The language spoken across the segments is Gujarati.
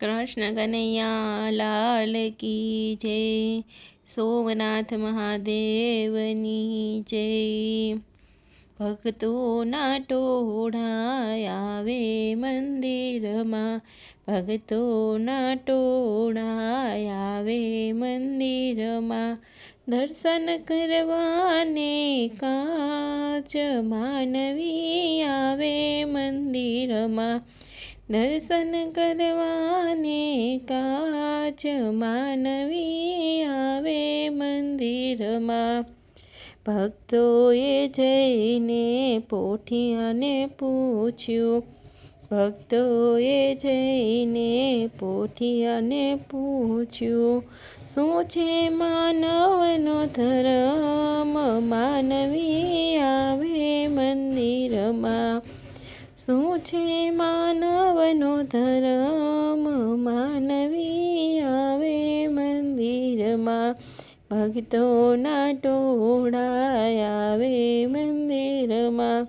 कृष्ण कन्हैया लाल की जय। सोमनाथ महादेवनी जय। भक्तोना टोळा आवे मंदिरमा, भक्तोना टोळा आवे मंदिरमा। दर्शन करवाने काच मानवी आवे मंदिरमा, दर्शन करवाने काच मानवी आवे मंदिरमा। भक्तोए जईने पोठियाने पूछ्યું, भक्तोए जईने पोठियाने पूछ्યું, શું છે માનવનો ધર્મ, માનવી આવે મંદિરમાં। શું છે માનવનો ધર્મ, માનવી આવે મંદિરમાં। ભક્તોના ટોળા આવે મંદિરમાં।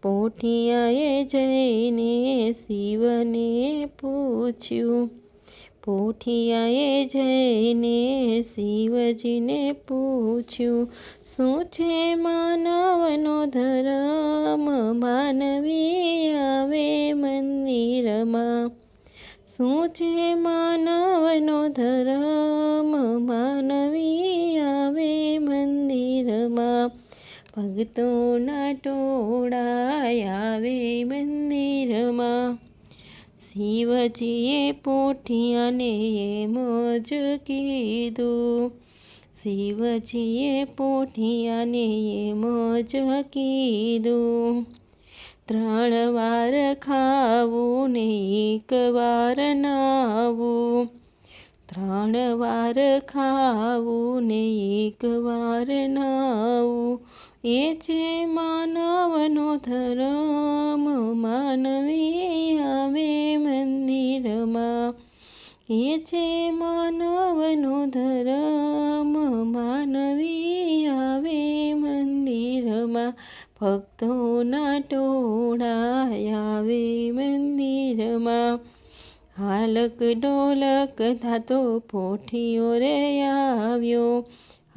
પોઠિયાએ જઈને શિવને પૂછ્યું, પોઠિયાએ જઈને શિવજીને પૂછ્યું, શું છે માનવનો ધર્મ, માનવી આવે મંદિરમાં। શું છે માનવનો ધર્મ, માનવી આવે મંદિરમાં। ભક્તોના ટોળા આવે મંદિરમાં। શિવજીએ પોઠિયાને એમ જ કીધું, શિવજીએ પોઠિયાને એમ જ કીધું, 3 વાર ખાવું ને 1 વાર નાવું, 3 વાર ખાવું ને 1 વાર નાવું। એ છે માનવનો ધર્મ, માનવી આવે મંદિરમાં। એ છે માનવનો ધર્મ, માનવી આવે મંદિરમાં। ભક્તોના ટોળા આવે મંદિરમાં। હાલક ઢોલક થાતો પોઠિયો રે આવ્યો,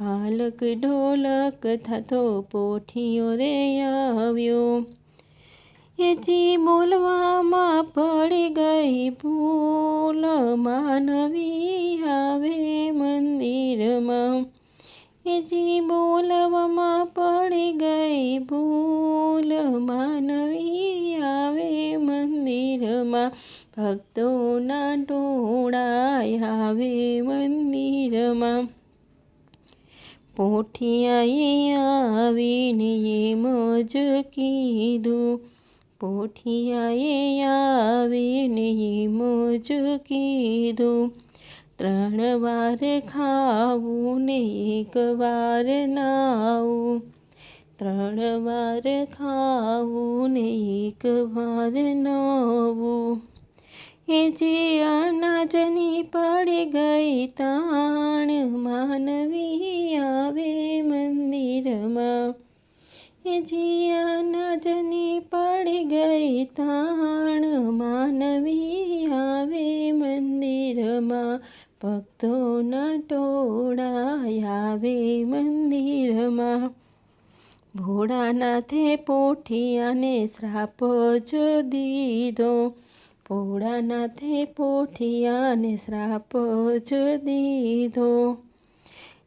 હાલક ઢોલક થાતો પોઠિયો રે આવ્યો। એજી બોલવામાં પડી ગઈ ભૂલ, માનવી આવે મંદિરમાં। એજી બોલવામાં પડી ગઈ ભૂલ, માનવી આવે મંદિરમાં। ભક્તોના ટોળા આવે મંદિરમાં। પોઠિયાએ આવીને એમ જ કીધું, પોઠિયાએ આવીને એમ જ કીધું, 3 વાર ખાવું ને 1 વાર નાવું, 3 વાર ખાવું ને 1 વાર નાવું। એ જે અનાજની પડી ગઈ તાણ, માનવી આવે મંદિરમાં। એ જે અનાજની પડી ગઈ તાણ, માનવી આવે મંદિરમાં। ભક્તોના ટોળા આવે મંદિરમાં। ભોળાનાથે પોઠિયાને શ્રાપ જ દીધો, ભોળાનાથે પોઠિયાને શ્રાપ જ દીધો।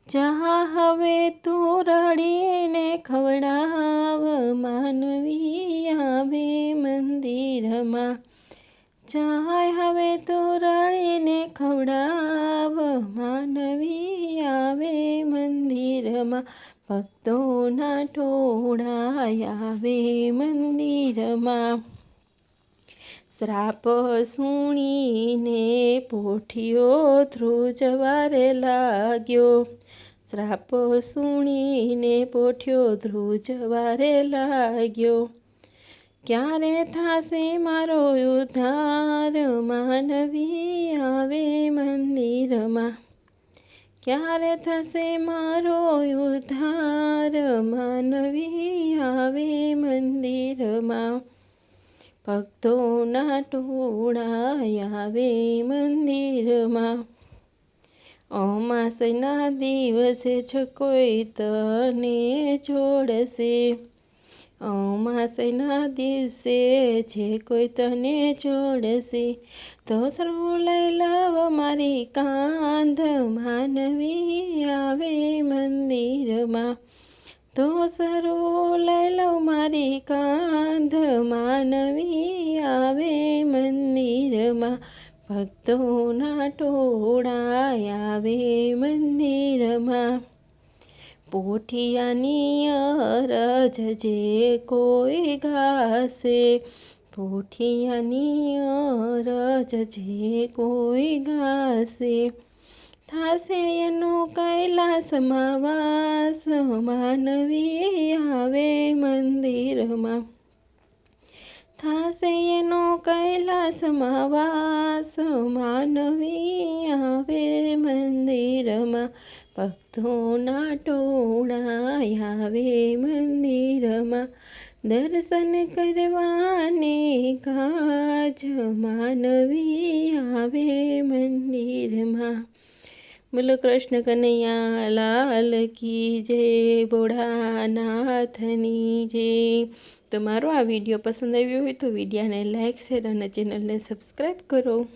જા હવે તું રડીને ખવડાવ, માનવી આવે મંદિરમાં। જાય હવે તું રડીને ખવડાવ, માનવી આવે મંદિરમાં। ભક્તોના ટોળા આવે મંદિરમાં। શ્રાપ સુણીને પોઠિયો ધ્રુજવા રે લાગ્યો, શ્રાપ સુણીને પોઠિયો ધ્રુજવા રે લાગ્યો। ક્યારે થાશે મારો ઉદ્ધાર, માનવી આવે મંદિરમાં। ક્યારે થશે મારો ઉદ્ધાર, માનવી આવે મંદિરમાં। ભક્તોના ટોળા આવે મંદિરમાં. અમાસના દિવસે જ કોઈ તને જોડશે. અમાસના દિવસે જે કોઈ તને જોડશે, તો સરો લઈ લવ મારી કાંધ, માનવી આવે મંદિરમાં. તો સરો લઈ લવ મારી કાંધ, માનવી આવે મંદિરમાં. ભક્તોના ટોળા આવે મંદિરમાં. પોઠિયાની અરજ જે કોઈ ગાશે, પોઠિયાની અરજ જે કોઈ ગાશે, થાશે એનો કૈલાસમાં વાસ, માનવી આવે મંદિરમાં. થાશે એનો કૈલાસમાં વાસ, માનવી આવે મંદિરમાં. ભક્તોના ટોળા આવે મંદિરમાં. દર્શન કરવાને કાજ, માનવી આવે મંદિરમાં. બોલો કૃષ્ણ કનૈયા લાલ કી જય, ભોળાનાથની જય. તો મારો આ વિડીયો પસંદ આવ્યો હોય તો વિડીયોને લાઇક, શેર અને ચેનલને સબસ્ક્રાઈબ કરો.